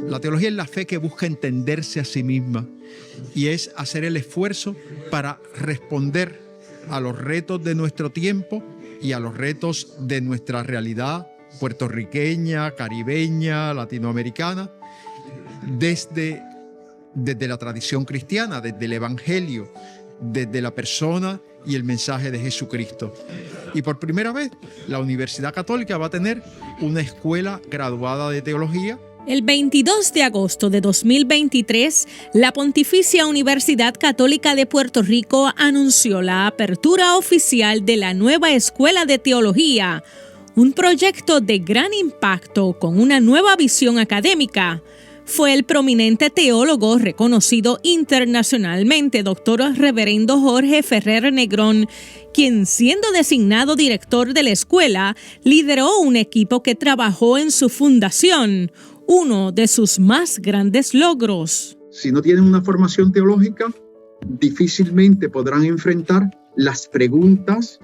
La teología es la fe que busca entenderse a sí misma y es hacer el esfuerzo para responder a los retos de nuestro tiempo y a los retos de nuestra realidad puertorriqueña, caribeña, latinoamericana, desde la tradición cristiana, desde el Evangelio, desde la persona y el mensaje de Jesucristo. Y por primera vez, la Universidad Católica va a tener una escuela graduada de teología. El 22 de agosto de 2023, la Pontificia Universidad Católica de Puerto Rico anunció la apertura oficial de la nueva Escuela de Teología, un proyecto de gran impacto con una nueva visión académica. Fue el prominente teólogo reconocido internacionalmente, doctor reverendo Jorge Ferrer Negrón, quien, siendo designado director de la escuela, lideró un equipo que trabajó en su fundación, uno de sus más grandes logros. Si no tienen una formación teológica, difícilmente podrán enfrentar las preguntas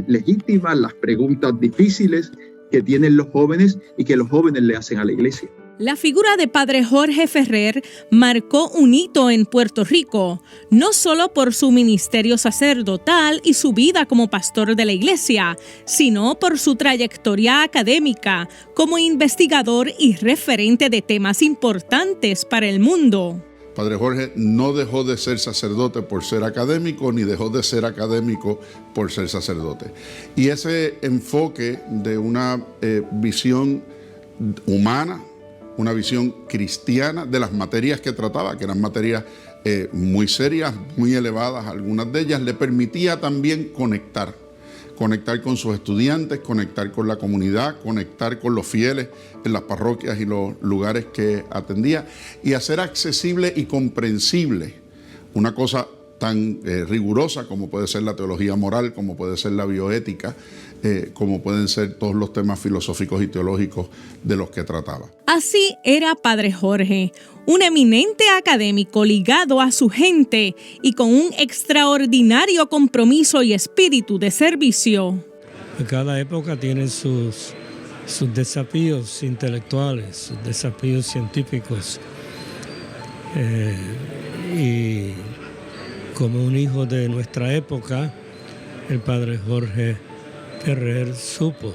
legítimas, las preguntas difíciles que tienen los jóvenes y que los jóvenes le hacen a la iglesia. La figura de Padre Jorge Ferrer marcó un hito en Puerto Rico, no solo por su ministerio sacerdotal y su vida como pastor de la iglesia, sino por su trayectoria académica como investigador y referente de temas importantes para el mundo. Padre Jorge no dejó de ser sacerdote por ser académico, ni dejó de ser académico por ser sacerdote. Y ese enfoque de una visión humana, una visión cristiana de las materias que trataba, que eran materias muy serias, muy elevadas, algunas de ellas, le permitía también conectar con sus estudiantes, conectar con la comunidad, conectar con los fieles en las parroquias y los lugares que atendía y hacer accesible y comprensible una cosa tan rigurosa como puede ser la teología moral, como puede ser la bioética, como pueden ser todos los temas filosóficos y teológicos de los que trataba. Así era Padre Jorge, un eminente académico ligado a su gente y con un extraordinario compromiso y espíritu de servicio. Cada época tiene sus desafíos intelectuales, sus desafíos científicos. Y como un hijo de nuestra época, el Padre Jorge Ferrer supo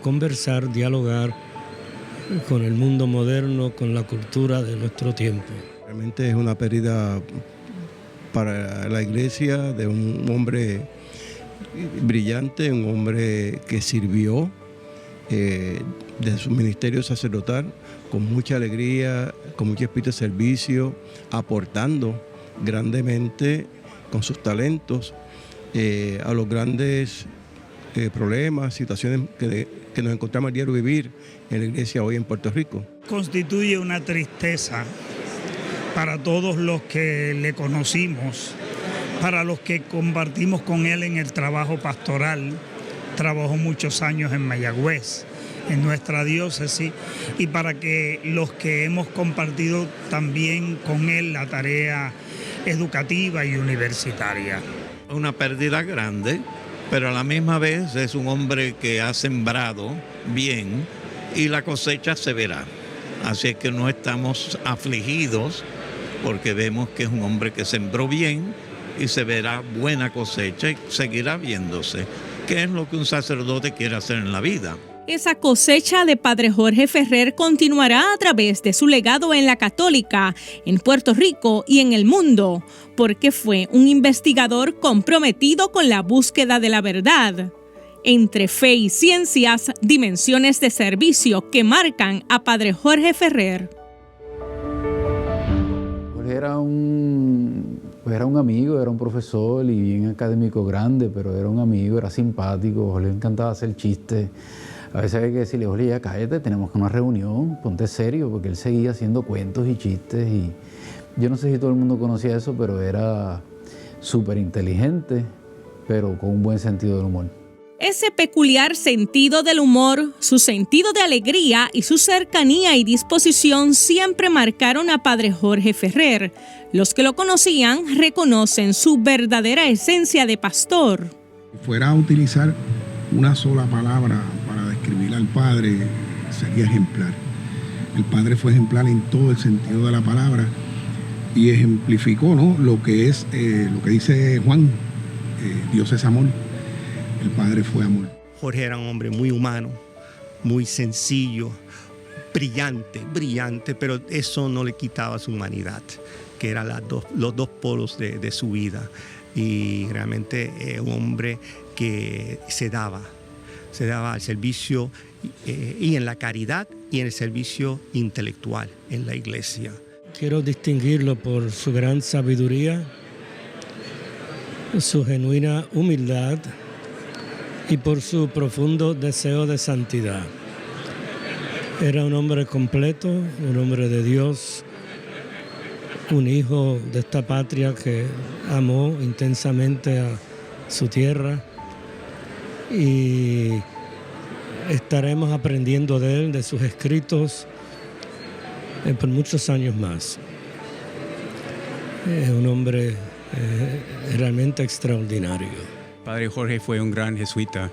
conversar, dialogar con el mundo moderno, con la cultura de nuestro tiempo. Realmente es una pérdida para la iglesia de un hombre brillante, un hombre que sirvió de su ministerio sacerdotal con mucha alegría, con mucho espíritu de servicio, aportando grandemente con sus talentos a los grandes problemas, situaciones que nos encontramos al diario vivir en la iglesia hoy en Puerto Rico. Constituye una tristeza para todos los que le conocimos, para los que compartimos con él en el trabajo pastoral. Trabajó muchos años en Mayagüez, en nuestra diócesis, y para que los que hemos compartido también con él la tarea educativa y universitaria. Una pérdida grande, pero a la misma vez es un hombre que ha sembrado bien y la cosecha se verá. Así es que no estamos afligidos porque vemos que es un hombre que sembró bien y se verá buena cosecha y seguirá viéndose, que es lo que un sacerdote quiere hacer en la vida. Esa cosecha de Padre Jorge Ferrer continuará a través de su legado en la Católica, en Puerto Rico y en el mundo, porque fue un investigador comprometido con la búsqueda de la verdad. Entre fe y ciencias, dimensiones de servicio que marcan a Padre Jorge Ferrer. Jorge era un amigo, era un profesor y bien académico grande, pero era un amigo, era simpático, Jorge le encantaba hacer chistes. A veces hay que decirle, Jorge, ya cállate, tenemos una reunión, ponte serio, porque él seguía haciendo cuentos y chistes. Y yo no sé si todo el mundo conocía eso, pero era súper inteligente, pero con un buen sentido del humor. Ese peculiar sentido del humor, su sentido de alegría y su cercanía y disposición siempre marcaron a Padre Jorge Ferrer. Los que lo conocían reconocen su verdadera esencia de pastor. Si fuera a utilizar una sola palabra para describir al padre sería ejemplar. El padre fue ejemplar en todo el sentido de la palabra y ejemplificó, ¿no?, lo que es, lo que dice Juan, Dios es amor. El padre fue amor. Jorge era un hombre muy humano, muy sencillo, brillante, pero eso no le quitaba su humanidad, que eran los dos polos de su vida. Y realmente un hombre que se daba al servicio y en la caridad y en el servicio intelectual en la iglesia. Quiero distinguirlo por su gran sabiduría, su genuina humildad y por su profundo deseo de santidad. Era un hombre completo, un hombre de Dios, un hijo de esta patria que amó intensamente a su tierra, y estaremos aprendiendo de él, de sus escritos, por muchos años más. Es un hombre realmente extraordinario. Padre Jorge fue un gran jesuita,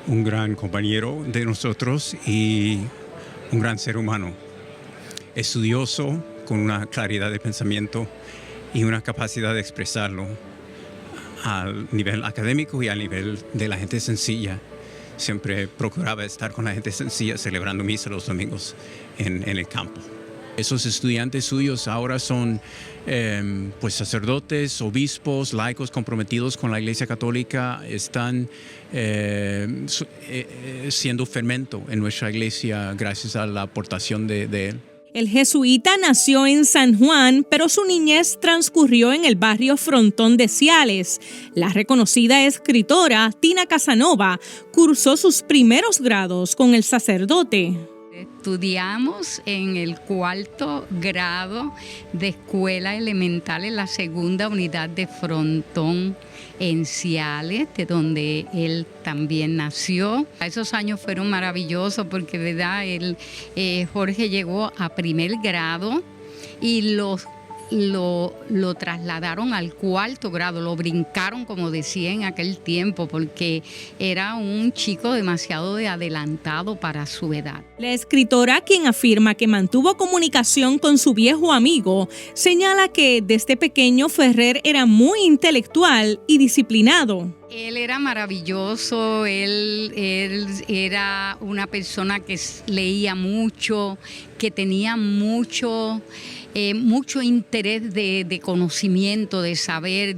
un gran compañero de nosotros y un gran ser humano, estudioso, con una claridad de pensamiento y una capacidad de expresarlo al nivel académico y al nivel de la gente sencilla. Siempre procuraba estar con la gente sencilla celebrando misa los domingos en el campo. Esos estudiantes suyos ahora son pues sacerdotes, obispos, laicos comprometidos con la Iglesia Católica. Están siendo fermento en nuestra iglesia gracias a la aportación de él. El jesuita nació en San Juan, pero su niñez transcurrió en el barrio Frontón de Ciales. La reconocida escritora Tina Casanova cursó sus primeros grados con el sacerdote. Estudiamos en el 4º grado de escuela elemental en la 2ª unidad de Frontón en Ciales, de donde él también nació. Esos años fueron maravillosos porque, ¿verdad?, Jorge llegó a 1er grado y lo trasladaron al 4º grado, lo brincaron, como decía en aquel tiempo, porque era un chico demasiado adelantado para su edad. La escritora, quien afirma que mantuvo comunicación con su viejo amigo, señala que desde pequeño Ferrer era muy intelectual y disciplinado. Él era maravilloso, él era una persona que leía mucho, que tenía mucho interés de conocimiento, de saber,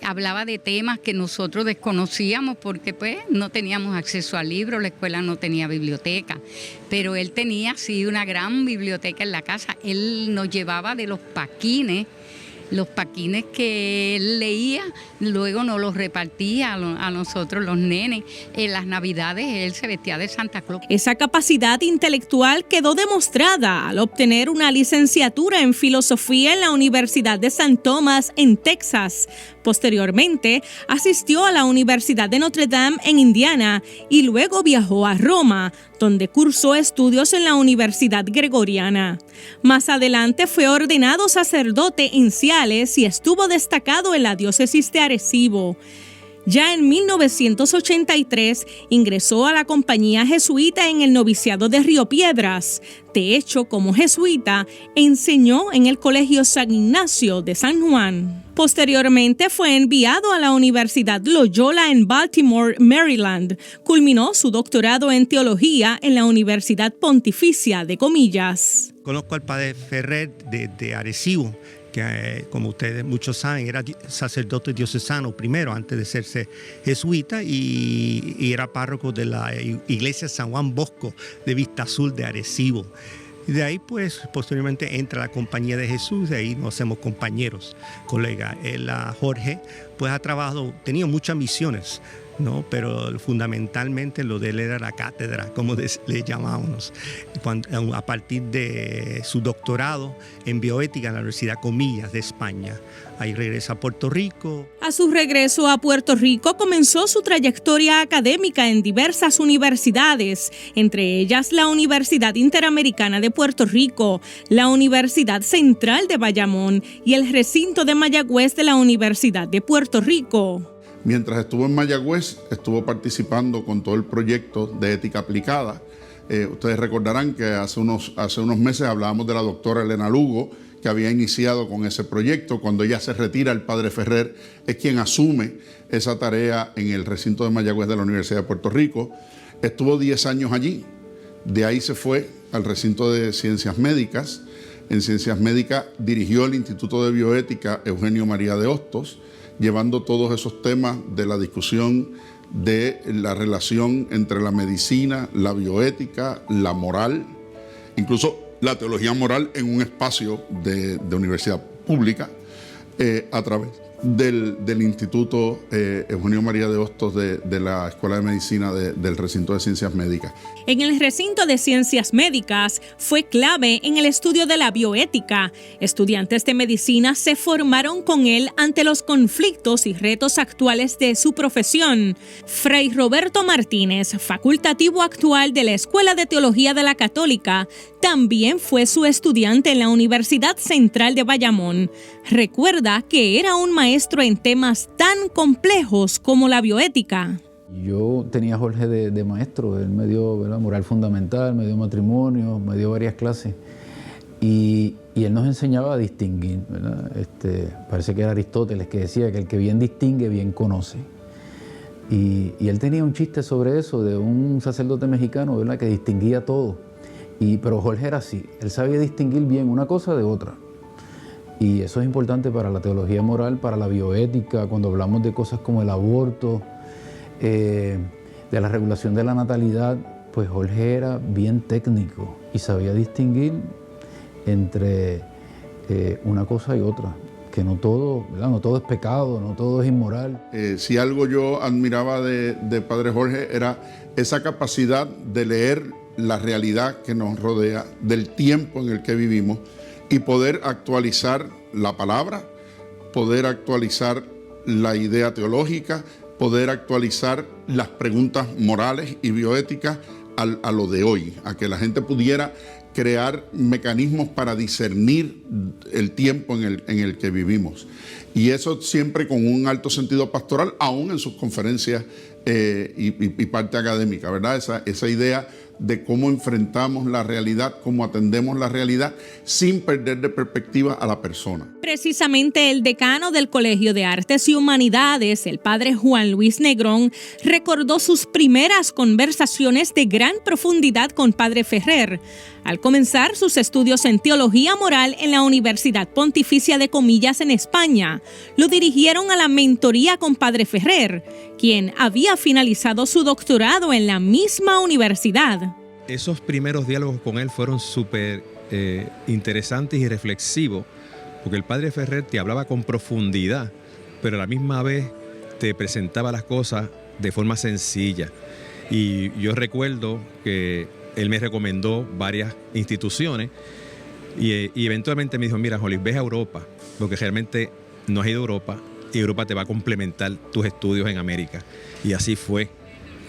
hablaba de temas que nosotros desconocíamos porque pues no teníamos acceso a libros, la escuela no tenía biblioteca, pero él tenía sí una gran biblioteca en la casa. Él nos llevaba de los paquines que él leía, luego nos los repartía a nosotros los nenes. En las Navidades él se vestía de Santa Claus. Esa capacidad intelectual quedó demostrada al obtener una licenciatura en filosofía en la Universidad de St. Thomas en Texas. Posteriormente, asistió a la Universidad de Notre Dame en Indiana y luego viajó a Roma, donde cursó estudios en la Universidad Gregoriana. Más adelante fue ordenado sacerdote en Ciales y estuvo destacado en la diócesis de Arecibo. Ya en 1983 ingresó a la compañía jesuita en el noviciado de Río Piedras. De hecho, como jesuita, enseñó en el Colegio San Ignacio de San Juan. Posteriormente fue enviado a la Universidad Loyola en Baltimore, Maryland. Culminó su doctorado en teología en la Universidad Pontificia de Comillas. Conozco al padre Ferrer de Arecibo, que como ustedes muchos saben era sacerdote diocesano primero antes de serse jesuita y era párroco de la iglesia San Juan Bosco de Vista Azul de Arecibo. Y de ahí pues posteriormente entra a la Compañía de Jesús, de ahí nos hacemos compañeros, colegas. Jorge pues ha trabajado, tenía muchas misiones, ¿no? Pero fundamentalmente lo de él era la cátedra, como le llamábamos. A partir de su doctorado en bioética en la Universidad Comillas de España. Ahí regresa a Puerto Rico. A su regreso a Puerto Rico comenzó su trayectoria académica en diversas universidades, entre ellas la Universidad Interamericana de Puerto Rico, la Universidad Central de Bayamón y el recinto de Mayagüez de la Universidad de Puerto Rico. Mientras estuvo en Mayagüez, estuvo participando con todo el proyecto de ética aplicada. Ustedes recordarán que hace unos meses hablábamos de la doctora Elena Lugo, que había iniciado con ese proyecto. Cuando ella se retira, el padre Ferrer es quien asume esa tarea en el recinto de Mayagüez de la Universidad de Puerto Rico. Estuvo 10 años allí. De ahí se fue al recinto de Ciencias Médicas. En Ciencias Médicas dirigió el Instituto de Bioética Eugenio María de Hostos, llevando todos esos temas de la discusión de la relación entre la medicina, la bioética, la moral, incluso la teología moral en un espacio de universidad pública, a través del Instituto Eugenio María de Hostos de la Escuela de Medicina del recinto de Ciencias Médicas. En el recinto de Ciencias Médicas fue clave en el estudio de la bioética. Estudiantes de medicina se formaron con él ante los conflictos y retos actuales de su profesión. Fray Roberto Martínez, facultativo actual de la Escuela de Teología de la Católica, también fue su estudiante en la Universidad Central de Bayamón. Recuerda que era un maestro en temas tan complejos como la bioética. Yo tenía a Jorge de maestro, él me dio, ¿verdad?, moral fundamental, me dio matrimonio, me dio varias clases y él nos enseñaba a distinguir, ¿verdad? Parece que era Aristóteles que decía que el que bien distingue, bien conoce. Y él tenía un chiste sobre eso de un sacerdote mexicano, ¿verdad?, que distinguía todo. Pero Jorge era así, él sabía distinguir bien una cosa de otra. Y eso es importante para la teología moral, para la bioética, cuando hablamos de cosas como el aborto, de la regulación de la natalidad, pues Jorge era bien técnico y sabía distinguir entre una cosa y otra, que no todo, ¿verdad?, no todo es pecado, no todo es inmoral. Si algo yo admiraba de Padre Jorge era esa capacidad de leer la realidad que nos rodea, del tiempo en el que vivimos, y poder actualizar la palabra, poder actualizar la idea teológica, poder actualizar las preguntas morales y bioéticas a lo de hoy, a que la gente pudiera crear mecanismos para discernir el tiempo en el que vivimos. Y eso siempre con un alto sentido pastoral, aún en sus conferencias y parte académica, ¿verdad? Esa idea de cómo enfrentamos la realidad, cómo atendemos la realidad, sin perder de perspectiva a la persona. Precisamente el decano del Colegio de Artes y Humanidades, el padre Juan Luis Negrón, recordó sus primeras conversaciones de gran profundidad con padre Ferrer, al comenzar sus estudios en teología moral en la Universidad Pontificia de Comillas en España. Lo dirigieron a la mentoría con padre Ferrer, quien había finalizado su doctorado en la misma universidad. Esos primeros diálogos con él fueron súper interesantes y reflexivos, porque el padre Ferrer te hablaba con profundidad, pero a la misma vez te presentaba las cosas de forma sencilla. Y yo recuerdo que él me recomendó varias instituciones y eventualmente me dijo, mira, Jolis, ves a Europa, porque realmente no has ido a Europa y Europa te va a complementar tus estudios en América. Y así fue.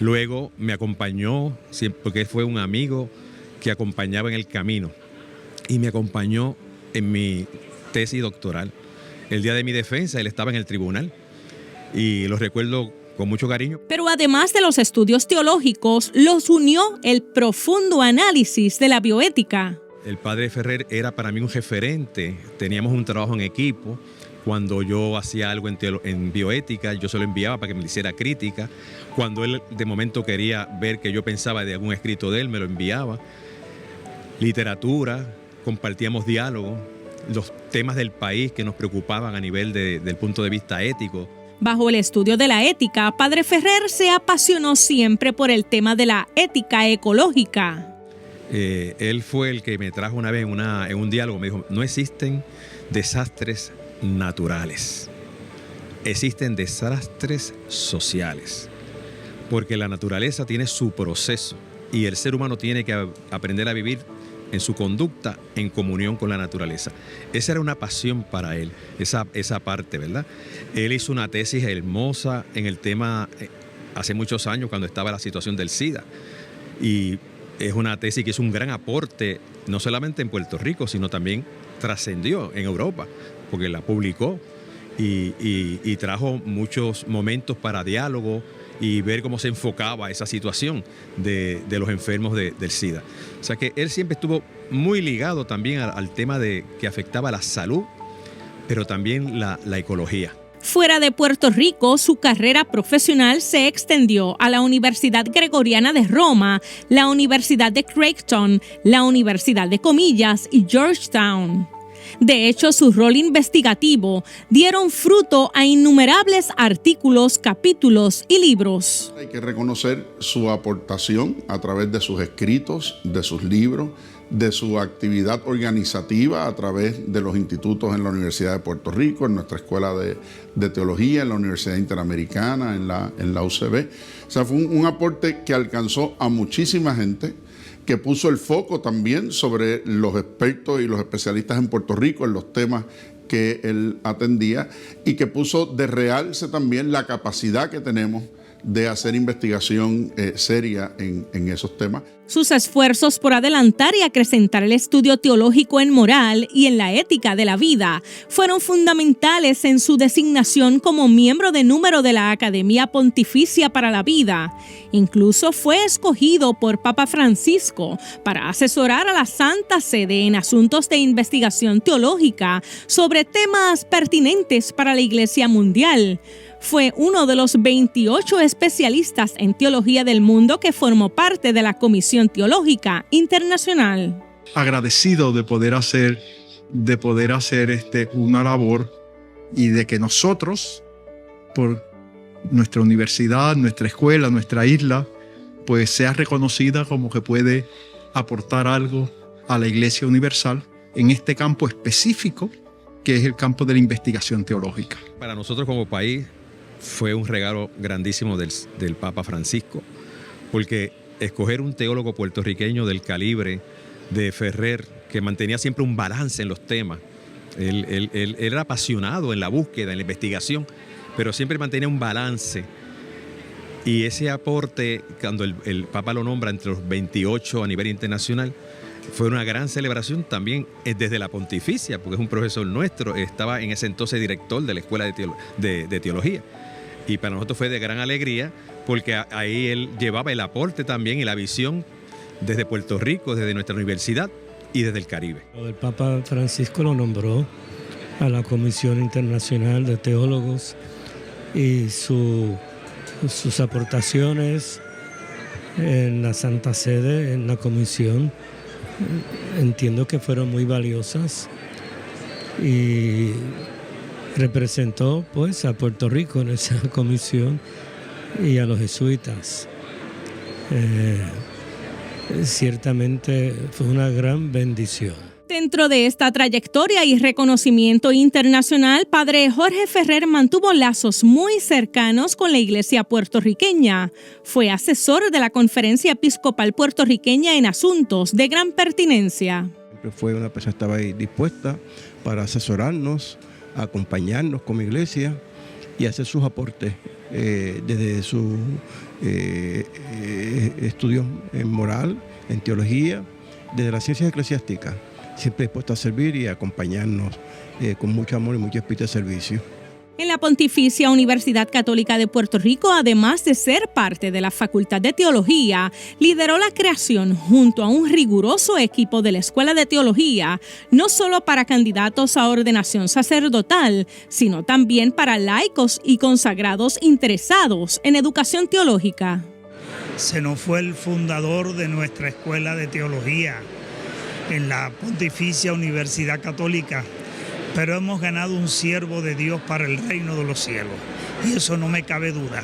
Luego me acompañó, porque él fue un amigo que acompañaba en el camino y me acompañó en mi tesis doctoral. El día de mi defensa, él estaba en el tribunal y lo recuerdo con mucho cariño. Pero además de los estudios teológicos, los unió el profundo análisis de la bioética. El padre Ferrer era para mí un referente. Teníamos un trabajo en equipo. Cuando yo hacía algo en bioética, yo se lo enviaba para que me hiciera crítica. Cuando él de momento quería ver que yo pensaba de algún escrito de él, me lo enviaba. Literatura, compartíamos diálogos, los temas del país que nos preocupaban a nivel del punto de vista ético. Bajo el estudio de la ética, padre Ferrer se apasionó siempre por el tema de la ética ecológica. Él fue el que me trajo una vez en un diálogo, me dijo, no existen desastres naturales, existen desastres sociales, porque la naturaleza tiene su proceso y el ser humano tiene que aprender a vivir en su conducta en comunión con la naturaleza. Esa era una pasión para él, esa parte, ¿verdad? Él hizo una tesis hermosa en el tema hace muchos años cuando estaba la situación del SIDA y es una tesis que hizo un gran aporte no solamente en Puerto Rico, sino también trascendió en Europa, porque la publicó y trajo muchos momentos para diálogo y ver cómo se enfocaba esa situación de los enfermos del SIDA. O sea que él siempre estuvo muy ligado también al tema que afectaba la salud, pero también la ecología. Fuera de Puerto Rico, su carrera profesional se extendió a la Universidad Gregoriana de Roma, la Universidad de Creighton, la Universidad de Comillas y Georgetown. De hecho, su rol investigativo dieron fruto a innumerables artículos, capítulos y libros. Hay que reconocer su aportación a través de sus escritos, de sus libros, de su actividad organizativa a través de los institutos en la Universidad de Puerto Rico, en nuestra Escuela de Teología, en la Universidad Interamericana, en la UCB. O sea, fue un aporte que alcanzó a muchísima gente, que puso el foco también sobre los expertos y los especialistas en Puerto Rico en los temas que él atendía, y que puso de realce también la capacidad que tenemos de hacer investigación seria en esos temas. Sus esfuerzos por adelantar y acrecentar el estudio teológico en moral y en la ética de la vida fueron fundamentales en su designación como miembro de número de la Academia Pontificia para la Vida. Incluso fue escogido por Papa Francisco para asesorar a la Santa Sede en asuntos de investigación teológica sobre temas pertinentes para la Iglesia mundial. Fue uno de los 28 especialistas en teología del mundo que formó parte de la Comisión Teológica Internacional. Agradecido de poder hacer una labor, y de que nosotros, por nuestra universidad, nuestra escuela, nuestra isla, pues sea reconocida como que puede aportar algo a la Iglesia Universal en este campo específico, que es el campo de la investigación teológica. Para nosotros como país fue un regalo grandísimo del Papa Francisco, porque escoger un teólogo puertorriqueño del calibre de Ferrer, que mantenía siempre un balance en los temas. Él era apasionado en la búsqueda, en la investigación, pero siempre mantenía un balance. Y ese aporte, cuando el Papa lo nombra entre los 28 a nivel internacional, fue una gran celebración también desde la Pontificia, porque es un profesor nuestro, estaba en ese entonces director de la Escuela de Teología. Y para nosotros fue de gran alegría, porque ahí él llevaba el aporte también y la visión desde Puerto Rico, desde nuestra universidad y desde el Caribe. El Papa Francisco lo nombró a la Comisión Internacional de Teólogos, y sus aportaciones en la Santa Sede, en la comisión, entiendo que fueron muy valiosas, y representó pues a Puerto Rico en esa comisión y a los jesuitas. Ciertamente fue una gran bendición. Dentro de esta trayectoria y reconocimiento internacional, Padre Jorge Ferrer mantuvo lazos muy cercanos con la Iglesia puertorriqueña. Fue asesor de la Conferencia Episcopal Puertorriqueña en asuntos de gran pertinencia. Fue una persona que estaba ahí dispuesta para asesorarnos, acompañarnos como iglesia y hacer sus aportes desde su estudios en moral, en teología, desde las ciencias eclesiásticas, siempre dispuesto a servir y acompañarnos con mucho amor y mucho espíritu de servicio. En la Pontificia Universidad Católica de Puerto Rico, además de ser parte de la Facultad de Teología, lideró la creación junto a un riguroso equipo de la Escuela de Teología, no solo para candidatos a ordenación sacerdotal, sino también para laicos y consagrados interesados en educación teológica. Se nos fue el fundador de nuestra Escuela de Teología en la Pontificia Universidad Católica, pero hemos ganado un siervo de Dios para el reino de los cielos, y eso no me cabe duda.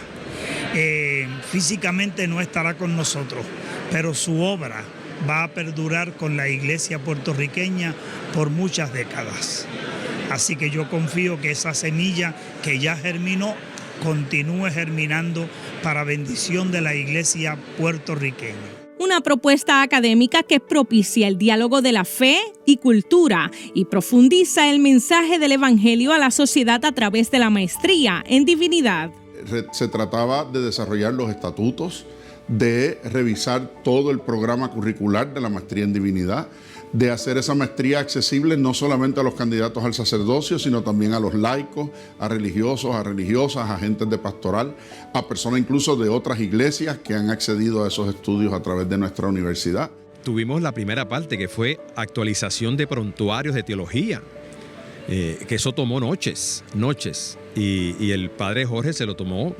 Físicamente no estará con nosotros, pero su obra va a perdurar con la iglesia puertorriqueña por muchas décadas. Así que yo confío que esa semilla que ya germinó continúe germinando para bendición de la iglesia puertorriqueña. Una propuesta académica que propicia el diálogo de la fe y cultura y profundiza el mensaje del Evangelio a la sociedad a través de la maestría en divinidad. Se trataba de desarrollar los estatutos, de revisar todo el programa curricular de la maestría en divinidad, de hacer esa maestría accesible no solamente a los candidatos al sacerdocio, sino también a los laicos, a religiosos, a religiosas, a agentes de pastoral, a personas incluso de otras iglesias que han accedido a esos estudios a través de nuestra universidad. Tuvimos la primera parte, que fue actualización de prontuarios de teología, que eso tomó noches, y el padre Jorge se lo tomó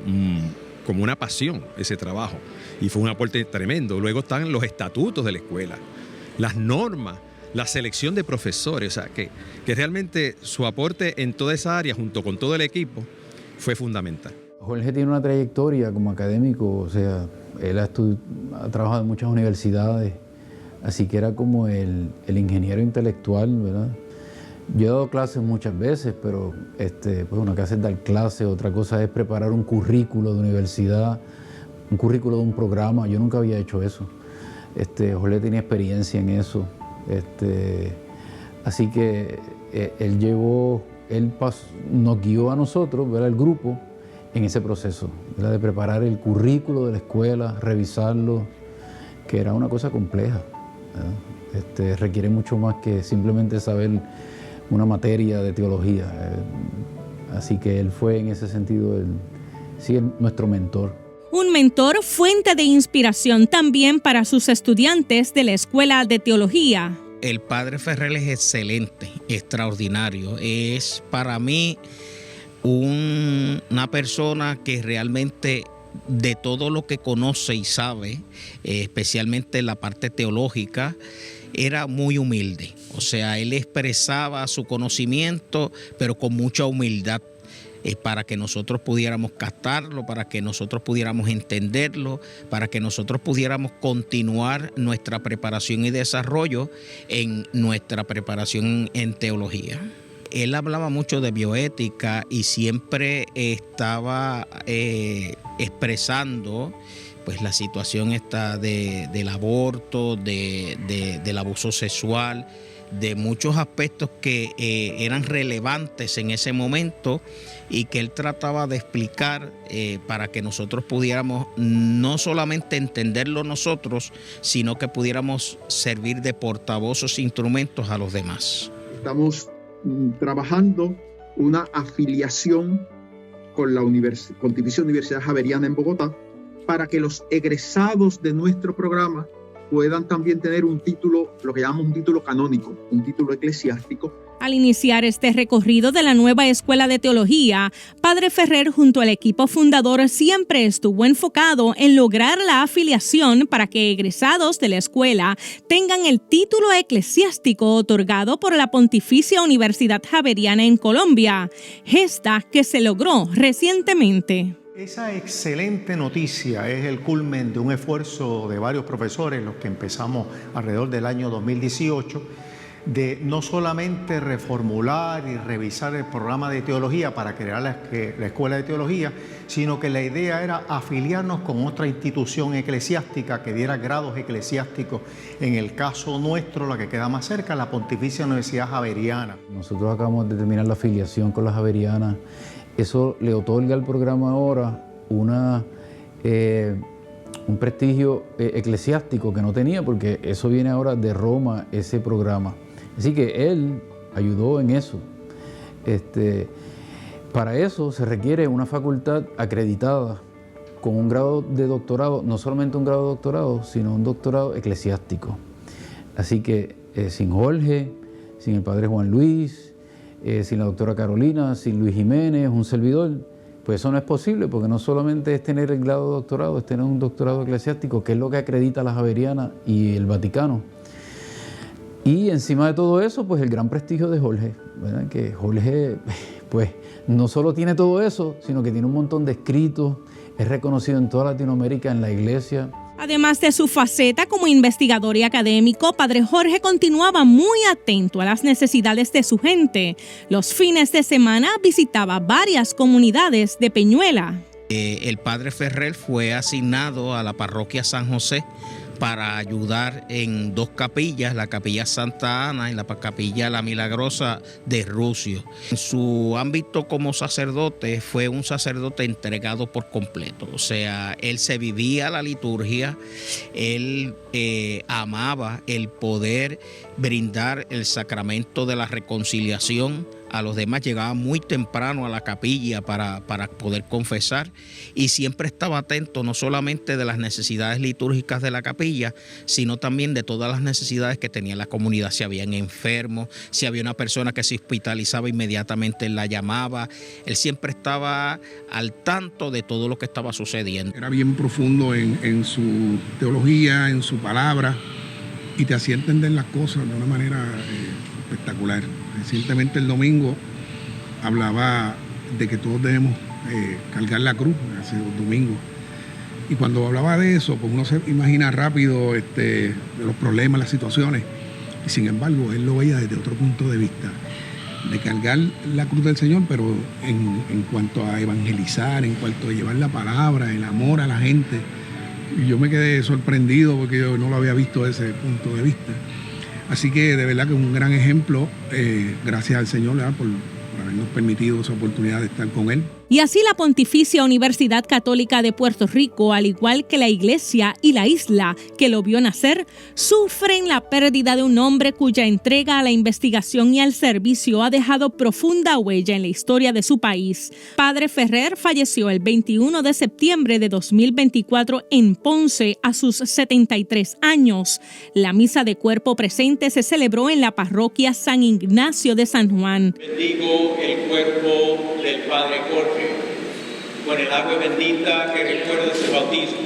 como una pasión, ese trabajo, y fue un aporte tremendo. Luego están los estatutos de la escuela, las normas, la selección de profesores, o sea, que realmente su aporte en toda esa área, junto con todo el equipo, fue fundamental. Jorge tiene una trayectoria como académico, o sea, él ha trabajado en muchas universidades, así que era como el ingeniero intelectual, ¿verdad? Yo he dado clases muchas veces, pero pues una cosa es dar clases, otra cosa es preparar un currículo de universidad, un currículo de un programa. Yo nunca había hecho eso. Jorge tenía experiencia en eso. Así que nos guió a nosotros, ¿verdad?, el grupo, en ese proceso, ¿verdad?, de preparar el currículo de la escuela, revisarlo, que era una cosa compleja, ¿verdad? Requiere mucho más que simplemente saber una materia de teología. Así que él fue en ese sentido nuestro mentor. Un mentor fuente de inspiración también para sus estudiantes de la Escuela de Teología. El padre Ferrer es excelente, extraordinario. Es para mí una persona que realmente de todo lo que conoce y sabe, especialmente la parte teológica, era muy humilde. O sea, él expresaba su conocimiento, pero con mucha humildad, para que nosotros pudiéramos captarlo, para que nosotros pudiéramos entenderlo, para que nosotros pudiéramos continuar nuestra preparación y desarrollo en nuestra preparación en teología. Él hablaba mucho de bioética y siempre estaba expresando pues la situación esta del aborto, del abuso sexual, de muchos aspectos que eran relevantes en ese momento y que él trataba de explicar para que nosotros pudiéramos no solamente entenderlo nosotros, sino que pudiéramos servir de portavoces e instrumentos a los demás. Estamos trabajando una afiliación con la Pontificia Universidad Javeriana en Bogotá para que los egresados de nuestro programa puedan también tener un título, lo que llamamos un título canónico, un título eclesiástico. Al iniciar este recorrido de la nueva Escuela de Teología, Padre Ferrer junto al equipo fundador siempre estuvo enfocado en lograr la afiliación para que egresados de la escuela tengan el título eclesiástico otorgado por la Pontificia Universidad Javeriana en Colombia, gesta que se logró recientemente. Esa excelente noticia es el culmen de un esfuerzo de varios profesores, los que empezamos alrededor del año 2018, de no solamente reformular y revisar el programa de teología para crear la Escuela de Teología, sino que la idea era afiliarnos con otra institución eclesiástica que diera grados eclesiásticos. En el caso nuestro, la que queda más cerca, la Pontificia Universidad Javeriana. Nosotros acabamos de terminar la afiliación con la Javeriana. Eso le otorga al programa ahora un prestigio eclesiástico que no tenía, porque eso viene ahora de Roma, ese programa. Así que él ayudó en eso. Para eso se requiere una facultad acreditada con un grado de doctorado, no solamente un grado de doctorado, sino un doctorado eclesiástico. Así que sin Jorge, sin el padre Juan Luis, sin la doctora Carolina, sin Luis Jiménez, un servidor, pues eso no es posible, porque no solamente es tener el grado de doctorado, es tener un doctorado eclesiástico, que es lo que acredita la Javeriana y el Vaticano. Y encima de todo eso, pues el gran prestigio de Jorge, ¿verdad? Que Jorge, pues no solo tiene todo eso, sino que tiene un montón de escritos, es reconocido en toda Latinoamérica, en la iglesia. Además de su faceta como investigador y académico, Padre Jorge continuaba muy atento a las necesidades de su gente. Los fines de semana visitaba varias comunidades de Peñuela. El padre Ferrer fue asignado a la parroquia San José para ayudar en 2 capillas, la capilla Santa Ana y la capilla La Milagrosa de Rusio. En su ámbito como sacerdote fue un sacerdote entregado por completo, o sea, él se vivía la liturgia, él amaba el poder brindar el sacramento de la reconciliación a los demás, llegaba muy temprano a la capilla para poder confesar y siempre estaba atento no solamente de las necesidades litúrgicas de la capilla, sino también de todas las necesidades que tenía la comunidad. Si habían enfermos, si había una persona que se hospitalizaba, inmediatamente él la llamaba. Él siempre estaba al tanto de todo lo que estaba sucediendo. Era bien profundo en su teología, en su palabra, y te hacía entender las cosas de una manera espectacular. Recientemente el domingo hablaba de que todos debemos cargar la cruz, hace 2 domingos. Y cuando hablaba de eso, pues uno se imagina rápido de los problemas, las situaciones. Y sin embargo, él lo veía desde otro punto de vista, de cargar la cruz del Señor, pero en cuanto a evangelizar, en cuanto a llevar la palabra, el amor a la gente. Y yo me quedé sorprendido porque yo no lo había visto desde ese punto de vista. Así que de verdad que es un gran ejemplo, gracias al Señor, ¿verdad?, por habernos permitido esa oportunidad de estar con Él. Y así la Pontificia Universidad Católica de Puerto Rico, al igual que la Iglesia y la isla que lo vio nacer, sufren la pérdida de un hombre cuya entrega a la investigación y al servicio ha dejado profunda huella en la historia de su país. Padre Ferrer falleció el 21 de septiembre de 2024 en Ponce a sus 73 años. La misa de cuerpo presente se celebró en la parroquia San Ignacio de San Juan. Bendigo el cuerpo del Padre Jorge con el agua bendita que recuerda su bautismo.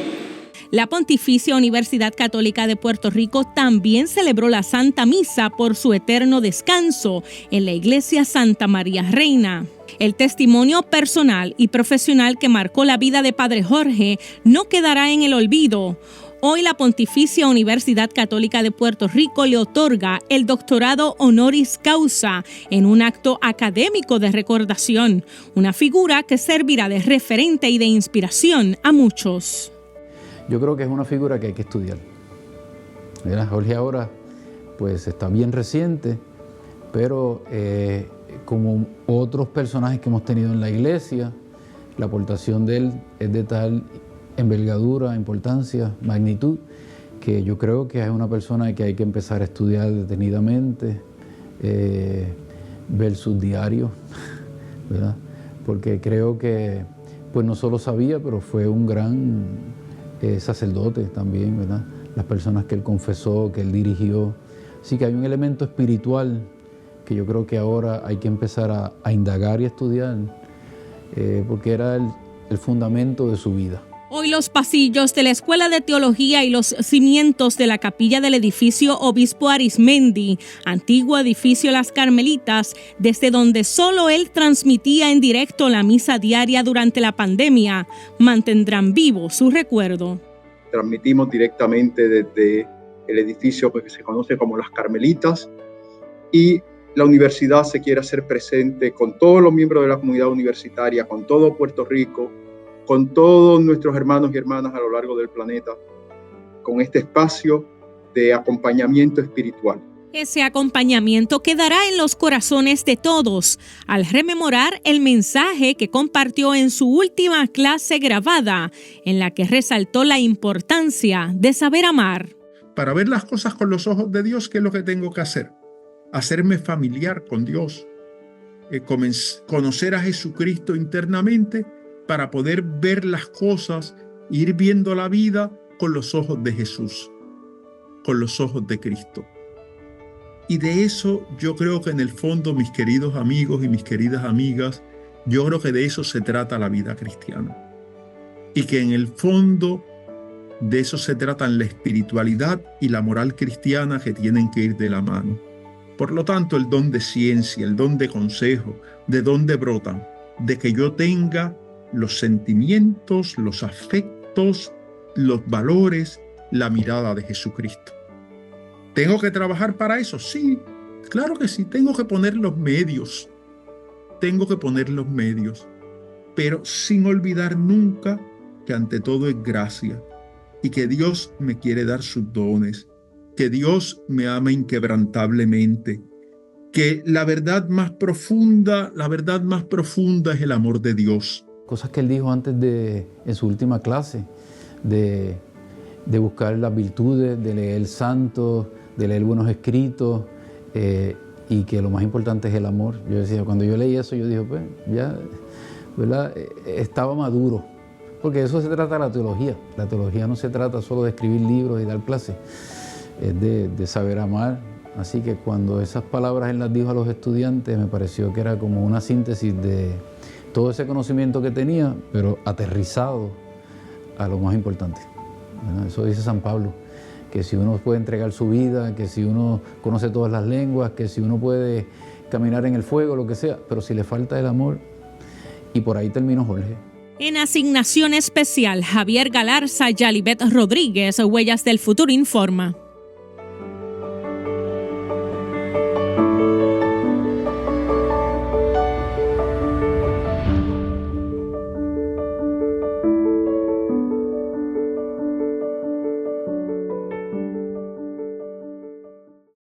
La Pontificia Universidad Católica de Puerto Rico también celebró la Santa Misa por su eterno descanso en la Iglesia Santa María Reina. El testimonio personal y profesional que marcó la vida de Padre Jorge no quedará en el olvido. Hoy la Pontificia Universidad Católica de Puerto Rico le otorga el doctorado honoris causa en un acto académico de recordación, una figura que servirá de referente y de inspiración a muchos. Yo creo que es una figura que hay que estudiar. Mira, Jorge ahora pues está bien reciente, pero como otros personajes que hemos tenido en la iglesia, la aportación de él es de tal envergadura, importancia, magnitud, que yo creo que es una persona que hay que empezar a estudiar detenidamente, ver sus diarios, ¿verdad? Porque creo que pues no solo sabía, pero fue un gran sacerdote también, ¿verdad? Las personas que él confesó, que él dirigió. Así que hay un elemento espiritual que yo creo que ahora hay que empezar a indagar y estudiar, porque era el fundamento de su vida. Hoy los pasillos de la Escuela de Teología y los cimientos de la capilla del edificio Obispo Arismendi, antiguo edificio Las Carmelitas, desde donde solo él transmitía en directo la misa diaria durante la pandemia, mantendrán vivo su recuerdo. Transmitimos directamente desde el edificio que se conoce como Las Carmelitas, y la universidad se quiere hacer presente con todos los miembros de la comunidad universitaria, con todo Puerto Rico, con todos nuestros hermanos y hermanas a lo largo del planeta, con este espacio de acompañamiento espiritual. Ese acompañamiento quedará en los corazones de todos al rememorar el mensaje que compartió en su última clase grabada, en la que resaltó la importancia de saber amar. Para ver las cosas con los ojos de Dios, ¿qué es lo que tengo que hacer? Hacerme familiar con Dios, conocer a Jesucristo internamente, para poder ver las cosas, ir viendo la vida con los ojos de Jesús, con los ojos de Cristo. Y de eso yo creo que en el fondo, mis queridos amigos y mis queridas amigas, yo creo que de eso se trata la vida cristiana. Y que en el fondo de eso se tratan la espiritualidad y la moral cristiana, que tienen que ir de la mano. Por lo tanto, el don de ciencia, el don de consejo, ¿de dónde brotan? De que yo tenga los sentimientos, los afectos, los valores, la mirada de Jesucristo. ¿Tengo que trabajar para eso? Sí, claro que sí. Tengo que poner los medios. pero sin olvidar nunca que ante todo es gracia y que Dios me quiere dar sus dones, que Dios me ama inquebrantablemente, que la verdad más profunda es el amor de Dios. Cosas que él dijo antes en su última clase, de buscar las virtudes, de leer santos, de leer buenos escritos, y que lo más importante es el amor. Yo decía, cuando yo leí eso, yo dije, pues ya, ¿verdad? Estaba maduro, porque de eso se trata la teología. La teología no se trata solo de escribir libros y dar clases, es de saber amar. Así que cuando esas palabras él las dijo a los estudiantes, me pareció que era como una síntesis de todo ese conocimiento que tenía, pero aterrizado a lo más importante. ¿Verdad? Eso dice San Pablo, que si uno puede entregar su vida, que si uno conoce todas las lenguas, que si uno puede caminar en el fuego, lo que sea, pero si le falta el amor, y por ahí terminó Jorge. En asignación especial, Javier Galarza, Yalibet Rodríguez, Huellas del Futuro informa.